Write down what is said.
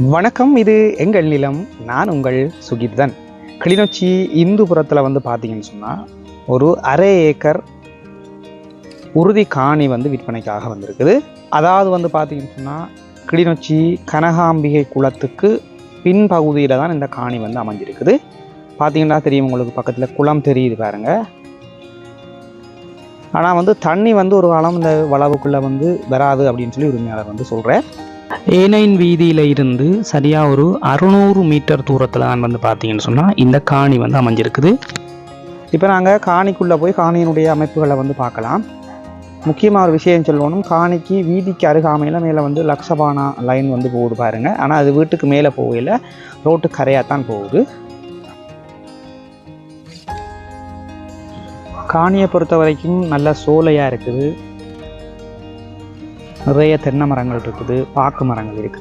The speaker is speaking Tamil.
வணக்கம், இது எங்கள் நிலம். நான் உங்கள் சுகிர்தன். கிளிநொச்சி இந்துபுரத்தில் வந்து பார்த்தீங்கன்னு சொன்னால் ஒரு அரை ஏக்கர் உறுதி காணி வந்து விற்பனைக்காக வந்திருக்குது. அதாவது வந்து பார்த்தீங்கன்னு சொன்னால் கிளிநொச்சி கனகாம்பிகை குளத்துக்கு பின்பகுதியில் தான் இந்த காணி வந்து அமைஞ்சிருக்குது. பார்த்தீங்கன்னா தெரியும், உங்களுக்கு பக்கத்தில் குளம் தெரியுது பாருங்க. ஆனால் வந்து தண்ணி வந்து ஒரு காலம் இந்த வளவுக்குள்ளே வந்து வராது அப்படின்னு சொல்லி உரிமையாளர் வந்து சொல்கிறேன். ஏனைன் வீதியில் இருந்து சரியாக ஒரு 600 மீட்டர் தூரத்தில் நான் வந்து பார்த்தீங்கன்னு சொன்னால் இந்த காணி வந்து அமைஞ்சிருக்குது. இப்போ நாங்கள் காணிக்குள்ளே போய் காணியினுடைய அமைப்புகளை வந்து பார்க்கலாம். முக்கியமாக ஒரு விஷயம் சொல்லணும், காணிக்கு வீதிக்கு அருகாமையில் மேலே வந்து லக்ஷபானா லைன் வந்து போகுது பாருங்க. ஆனால் அது வீட்டுக்கு மேலே போகல, ரோட்டு கரையாகத்தான் போகுது. காணியை பொறுத்த வரைக்கும் நல்ல சோலையாக இருக்குது. நிறைய தென்னை மரங்கள் இருக்குது, பாக்கு மரங்கள் இருக்குது.